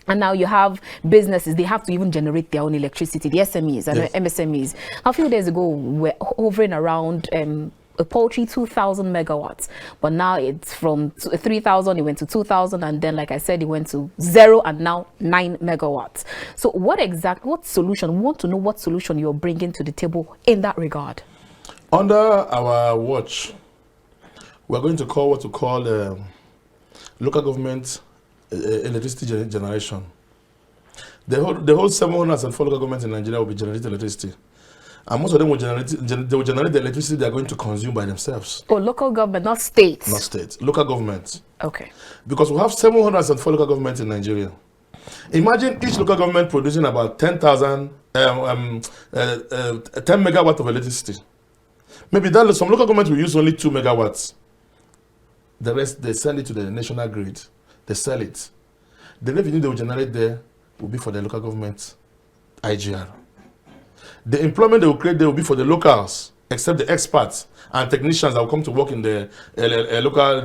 And now you have businesses, they have to even generate their own electricity, the SMEs and MSMEs. A few days ago, we're hovering around a paltry 2,000 megawatts, but now it's from 3,000, it went to 2,000, and then, like I said, it went to 0 and now 9 megawatts. So what solution, we want to know what solution you're bringing to the table in that regard. Under our watch, we're going to call what we call local government electricity generation. The whole 704 local governments in Nigeria will be generating electricity. And most of them will generate the electricity they are going to consume by themselves. Oh, local government, not states. Not states, local government. Okay. Because we have 704 local governments in Nigeria. Imagine each local government producing about 10 megawatts of electricity. Maybe some local governments will use only 2 megawatts. The rest, they send it to the national grid. They sell it. The revenue they will generate there will be for the local government IGR. The employment they will create there will be for the locals, except the experts and technicians that will come to work in the local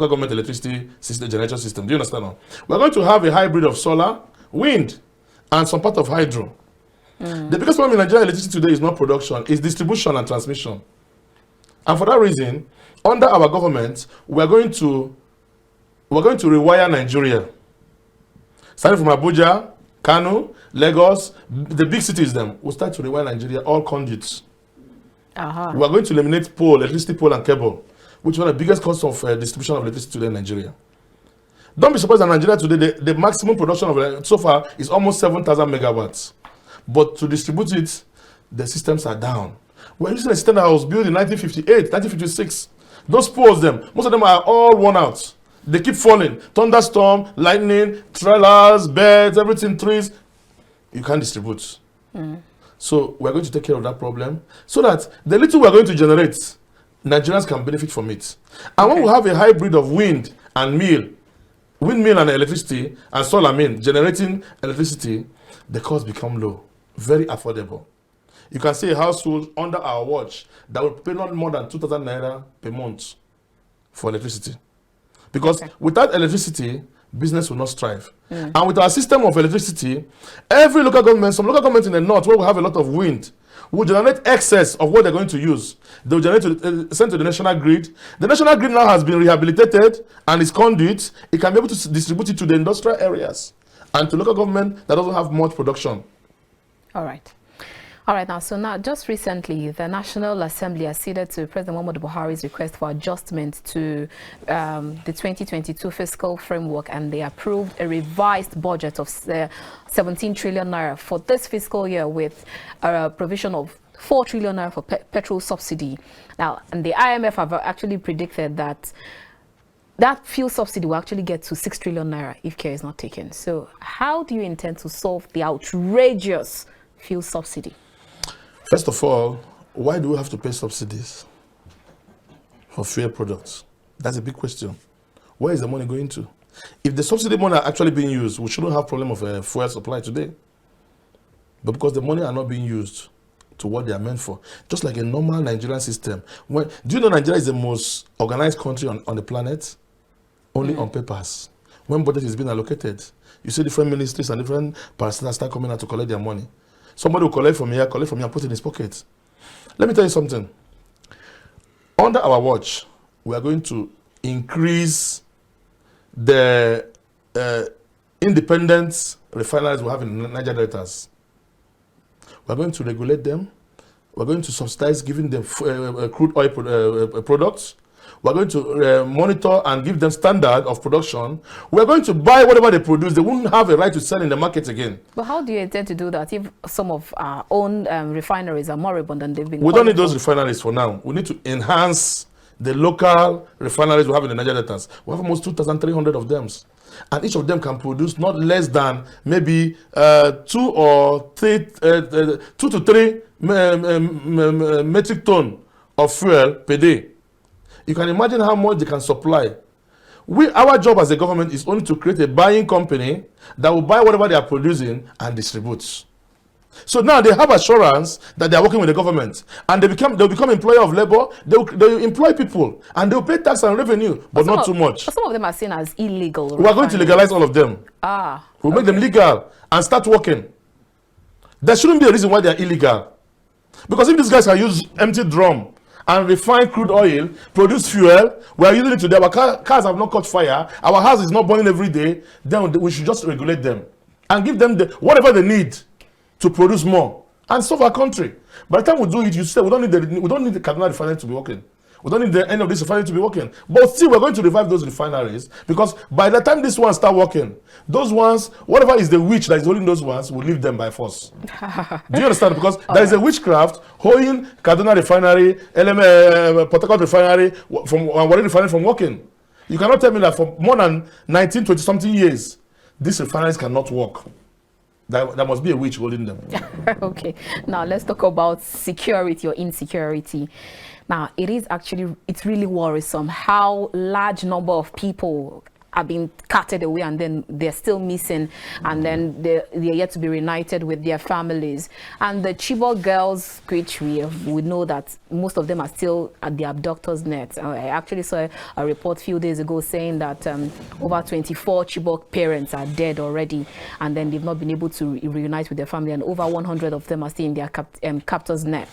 government electricity system, generation system. Do you understand now? We're going to have a hybrid of solar, wind, and some part of hydro. The biggest problem in Nigeria electricity today is not production, it's distribution and transmission. And for that reason, under our government, we're going to rewire Nigeria. Starting from Abuja, Kano, Lagos, the big cities, them will start to rewire Nigeria, all conduits. We are going to eliminate electricity pole and cable, which is one of the biggest costs of distribution of electricity today in Nigeria. Don't be surprised that Nigeria today, the maximum production of so far is almost 7,000 megawatts. But to distribute it, the systems are down. We're using a system that was built in 1958, 1956. Those poles, most of them are all worn out. They keep falling. Thunderstorm, lightning, trailers, beds, everything, trees. You can't distribute. So we're going to take care of that problem so that the little we're going to generate, Nigerians can benefit from it. And when we have a hybrid of wind and windmill and electricity, and solar generating electricity, the costs become low, very affordable. You can see a household under our watch that will pay not more than 2,000 naira per month for electricity. Because without electricity, business will not strive. And with our system of electricity, every local government, some local governments in the north where we have a lot of wind, will generate excess of what they're going to use. They will generate send to the national grid. The national grid now has been rehabilitated and is conduit. It can be able to distribute it to the industrial areas and to local government that doesn't have much production. All right. All right, now, so now, just recently, the National Assembly acceded to President Muhammadu Buhari's request for adjustment to the 2022 fiscal framework, and they approved a revised budget of 17 trillion naira for this fiscal year with a provision of 4 trillion naira for petrol subsidy. Now, and the IMF have actually predicted that fuel subsidy will actually get to 6 trillion naira if care is not taken. So how do you intend to solve the outrageous fuel subsidy? First of all, why do we have to pay subsidies for fuel products? That's a big question. Where is the money going to? If the subsidy money are actually being used, we shouldn't have problem of fuel supply today. But because the money are not being used to what they are meant for, just like a normal Nigerian system. Do you know Nigeria is the most organized country on the planet? Only on papers. When budget is being allocated, you see different ministries and different parastatals start coming out to collect their money. Somebody will collect from here, and put it in his pocket. Let me tell you something. Under our watch, we are going to increase the independent refineries we have in Niger deltas. We are going to regulate them. We are going to subsidize giving them crude oil products. We are going to monitor and give them standard of production. We are going to buy whatever they produce. They won't have a right to sell in the market again. But how do you intend to do that if some of our own refineries are moribund than they've been? We don't need those refineries for now. We need to enhance the local refineries we have in the Niger deltas. We have almost 2,300 of them. and each of them can produce not less than maybe 2 to 3 metric ton of fuel per day. You can imagine how much they can supply. Our job as a government is only to create a buying company that will buy whatever they are producing and distribute. So now they have assurance that they are working with the government, and they'll become employer of labor. They'll employ people, and they'll pay tax and revenue, but not too much. Some of them are seen as illegal. We are going to legalize all of them. We'll make them legal and start working. There shouldn't be a reason why they are illegal. Because if these guys can use empty drum and refine crude oil, produce fuel, we are using it today. Our cars have not caught fire. Our house is not burning every day. Then we should just regulate them and give them whatever they need to produce more and serve our country. By the time we do it, you say we don't need the Kaduna refinery to be working. We don't need any of this refinery to be working. But still, we're going to revive those refineries, because by the time these ones start working, those ones, whatever is the witch that is holding those ones, will leave them by force. Do you understand? Because there is a witchcraft holding Kaduna refinery, Port Harcourt refinery, Warri refinery from working. You cannot tell me that for more than 19, 20 something years, these refineries cannot work. There must be a witch holding them. Okay, now let's talk about security or insecurity. Now, it's really worrisome how large number of people are being carted away, and then they're still missing, and then they're yet to be reunited with their families. And the Chibok girls, which we know that most of them are still at the abductors' net. I actually saw a report a few days ago saying that over 24 Chibok parents are dead already, and then they've not been able to reunite with their family, and over 100 of them are still in their captors' net.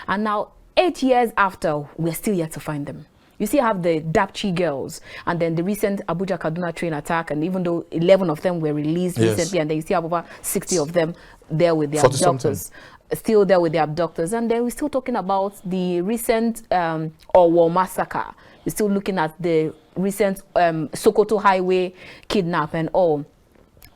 And now, 8 years after, we're still yet to find them. You still have the Dapchi girls, and then the recent Abuja Kaduna train attack, and even though 11 of them were released recently, and then you still have over 60 of them there with their abductors, still there with their abductors. And then we're still talking about the recent Owo massacre. We're still looking at the recent Sokoto highway kidnap and all.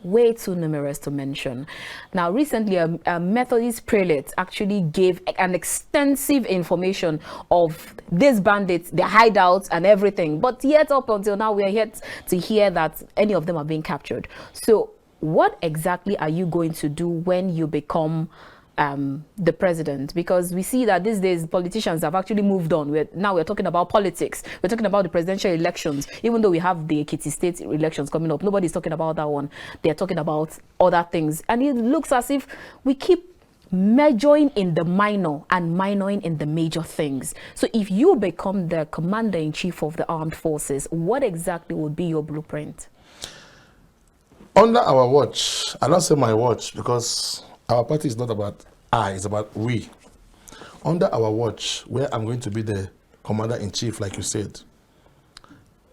Way too numerous to mention. Now, recently, a Methodist prelate actually gave an extensive information of these bandits, their hideouts and everything. But yet, up until now, we are yet to hear that any of them are being captured. So, what exactly are you going to do when you become the president? Because we see that these days politicians have actually moved on. Now we're talking about politics. We're talking about the presidential elections. Even though we have the Ekiti state elections coming up, nobody's talking about that one. They're talking about other things. And it looks as if we keep majoring in the minor and minoring in the major things. So if you become the commander-in-chief of the armed forces, what exactly would be your blueprint? Under our watch, I don't say my watch because our party is not about it's about we. Under our watch, where I'm going to be the commander-in-chief, like you said,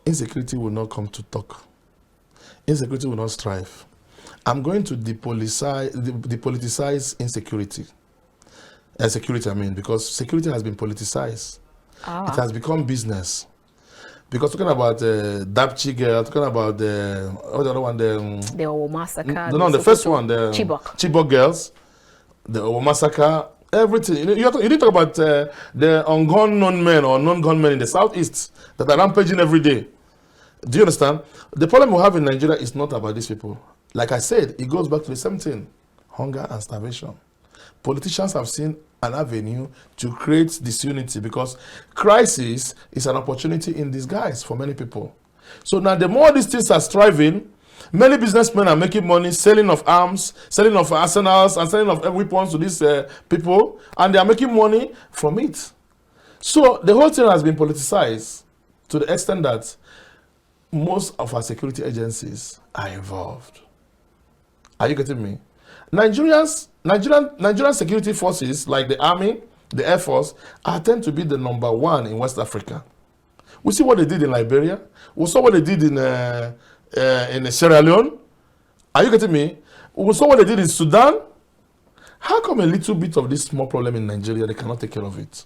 insecurity will not come to talk. Insecurity will not strive. I'm going to depoliticize insecurity. Security, I mean, because security has been politicized. It has become business. Because talking about Dapchi girl, talking about the other one, the Owo massacre. The first one, the Chibok girls, the Owo massacre, everything. You didn't talk about the ungun men or non-gunmen in the southeast that are rampaging every day. Do you understand? The problem we have in Nigeria is not about these people. Like I said, it goes back to the same thing: hunger and starvation. Politicians have seen an avenue to create disunity because crisis is an opportunity in disguise for many people. So now the more these things are striving, many businessmen are making money selling of arms, selling of arsenals, and selling of weapons to these people, and they are making money from it. So the whole thing has been politicized to the extent that most of our security agencies are involved. Are you getting me? Nigerian security forces like the Army, the Air Force, tend to be the #1 in West Africa. We see what they did in Liberia. We saw what they did in Sierra Leone. Are you getting me? We saw what they did in Sudan. How come a little bit of this small problem in Nigeria, they cannot take care of it?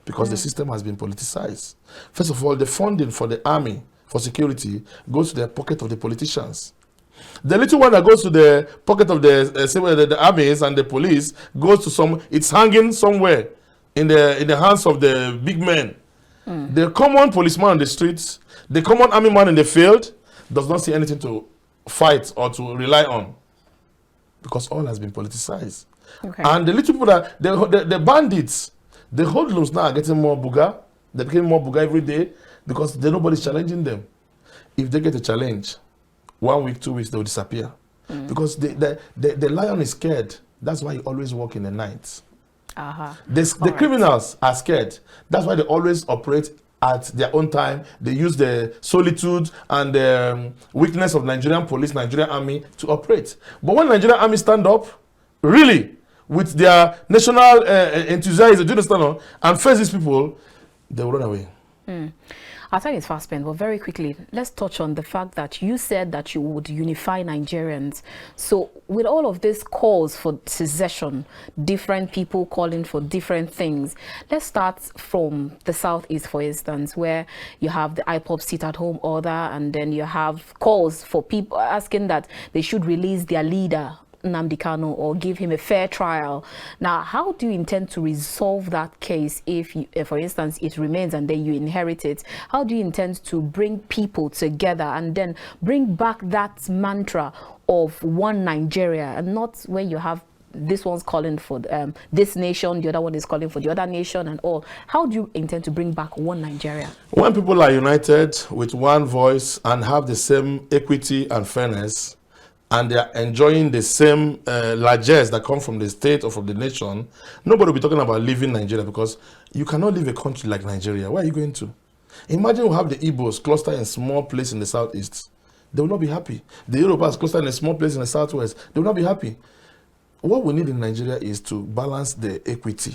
Because the system has been politicized. First of all, the funding for the army, for security, goes to the pocket of the politicians. The little one that goes to the pocket of the armies and the police goes to it's hanging somewhere in the hands of the big men. The common policeman on the streets, the common army man in the field does not see anything to fight or to rely on, because all has been politicized. Okay. And the little people that the bandits, the hoodlums now are getting more booger. They're becoming more booger every day because nobody's challenging them. If they get a challenge, 1 week, 2 weeks, they'll disappear. Because the lion is scared. That's why he always walk in the night. The criminals are scared. That's why they always operate at their own time. They use the solitude and the weakness of Nigerian police, Nigerian army to operate. But when Nigerian army stand up, really, with their national enthusiasm, do you understand, and face these people, they will run away. Our time is fast spent, but very quickly, let's touch on the fact that you said that you would unify Nigerians. So with all of these calls for secession, different people calling for different things, let's start from the Southeast, for instance, where you have the IPOB sit-at-home order, and then you have calls for people asking that they should release their leader, Nnamdi Kanu, or give him a fair trial. Now, how do you intend to resolve that case if, for instance, it remains and then you inherit it? How do you intend to bring people together and then bring back that mantra of one Nigeria, and not when you have this one's calling for this nation, the other one is calling for the other nation and all? How do you intend to bring back one Nigeria? When people are united with one voice and have the same equity and fairness, and they are enjoying the same largesse that come from the state or from the nation, nobody will be talking about leaving Nigeria, because you cannot leave a country like Nigeria. Where are you going to? Imagine we have the Igbos clustered in a small place in the southeast. They will not be happy. The Yorubas clustered in a small place in the southwest. They will not be happy. What we need in Nigeria is to balance the equity.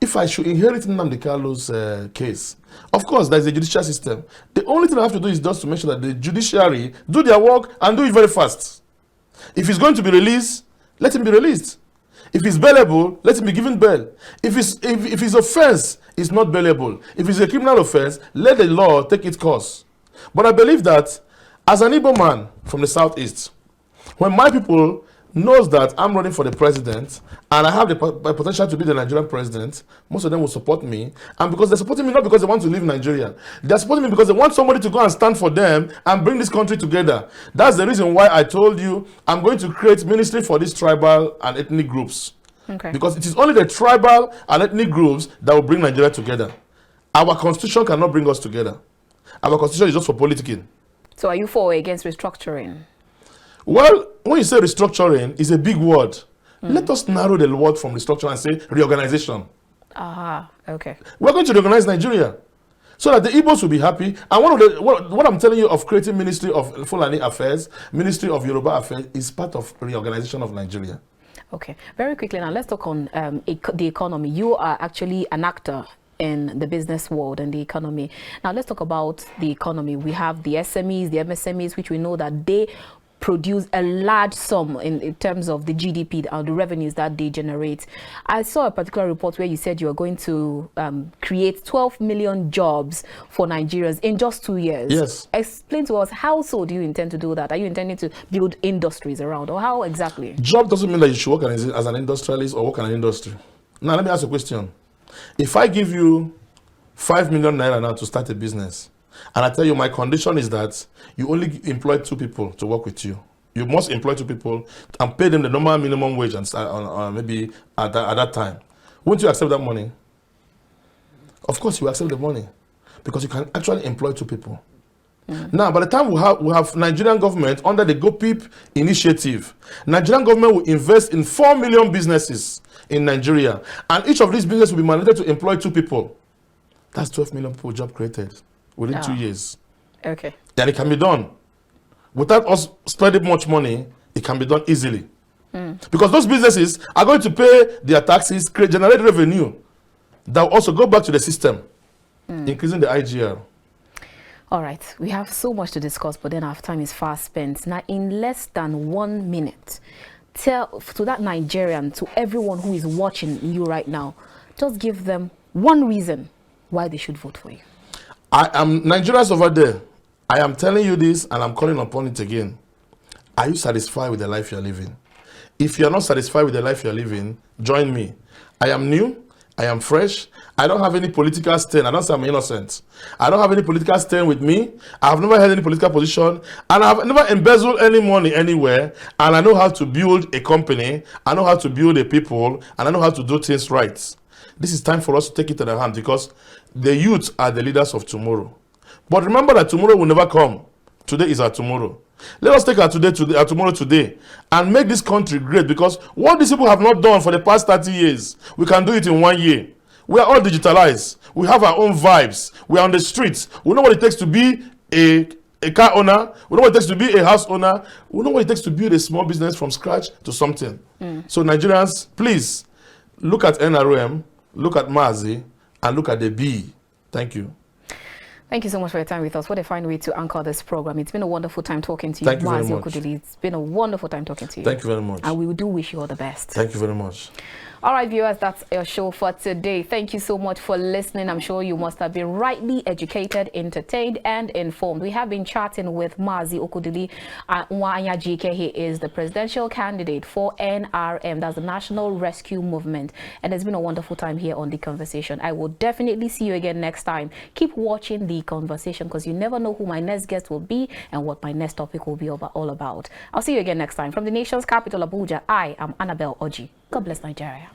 If I should inherit Nnamdi Kanu's case, of course, there's a judicial system. The only thing I have to do is just to make sure that the judiciary do their work and do it very fast. If he's going to be released, let him be released. If he's bailable, let him be given bail. If his offense is not bailable, if it's a criminal offense, let the law take its course. But I believe that as an Igbo man from the southeast, when my people knows that I'm running for the president and I have the potential to be the Nigerian president, most of them will support me. And because they're supporting me not because they want to leave Nigeria, they're supporting me because they want somebody to go and stand for them and bring this country together. That's the reason why I told you I'm going to create ministry for these tribal and ethnic groups. Okay. Because it is only the tribal and ethnic groups that will bring Nigeria together. Our constitution cannot bring us together. Our constitution is just for politicking. So are you for or against restructuring? Well, when you say restructuring, it's a big word. Let us narrow the word from restructuring and say reorganization. Okay. We're going to reorganize Nigeria so that the Igbos will be happy. And what I'm telling you of creating Ministry of Fulani Affairs, Ministry of Yoruba Affairs, is part of reorganization of Nigeria. Okay. Very quickly now, let's talk on the economy. You are actually an actor in the business world and the economy. Now, let's talk about the economy. We have the SMEs, the MSMEs, which we know that they produce a large sum in terms of the GDP or the revenues that they generate. I saw a particular report where you said you are going to create 12 million jobs for Nigerians in just 2 years. Yes. Explain to us, how so do you intend to do that? Are you intending to build industries around, or how exactly? Job doesn't mean that you should work as an industrialist or work in an industry. Now, let me ask you a question. If I give you 5 million naira now to start a business, and I tell you my condition is that you only employ 2 people to work with you. You must employ 2 people and pay them the normal minimum wage and maybe at that time. Won't you accept that money? Of course you accept the money, because you can actually employ 2 people. Now, by the time we have Nigerian government under the GoPIP initiative, Nigerian government will invest in 4 million businesses in Nigeria, and each of these businesses will be mandated to employ 2 people. That's 12 million people job created within 2 years. Okay. And it can be done. Without us spending much money, it can be done easily. Because those businesses are going to pay their taxes, generate revenue that will also go back to the system, increasing the IGR. All right, we have so much to discuss, but then our time is fast spent. Now, in less than 1 minute, tell to that Nigerian, to everyone who is watching you right now, just give them one reason why they should vote for you. I am Nigerians over there. I am telling you this, and I'm calling upon it again. Are you satisfied with the life you're living? If you're not satisfied with the life you're living, join me. I am new, I am fresh. I don't have any political stain. I don't say I'm innocent. I don't have any political stain with me. I have never held any political position. And I have never embezzled any money anywhere. And I know how to build a company. I know how to build a people. And I know how to do things right. This is time for us to take it to the hand because the youth are the leaders of tomorrow. But remember that tomorrow will never come. Today is our tomorrow. Let us take our tomorrow today and make this country great, because what these people have not done for the past 30 years, we can do it in 1 year. We are all digitalized. We have our own vibes. We are on the streets. We know what it takes to be a car owner. We know what it takes to be a house owner. We know what it takes to build a small business from scratch to something. So Nigerians, please look at NRM, look at Mazi, and look at the B. Thank you. Thank you so much for your time with us. What a fine way to anchor this program. It's been a wonderful time talking to you. Thank you very much. Okwudili. It's been a wonderful time talking to you. Thank you very much. And we do wish you all the best. Thank you very much. All right, viewers, that's our show for today. Thank you so much for listening. I'm sure you must have been rightly educated, entertained, and informed. We have been chatting with Okwudili Nwa-Anyajike. He is the presidential candidate for NRM, that's the National Rescue Movement. And it's been a wonderful time here on The Conversation. I will definitely see you again next time. Keep watching The Conversation, because you never know who my next guest will be and what my next topic will be all about. I'll see you again next time. From the nation's capital, Abuja, I am Annabelle Oji. God bless Nigeria.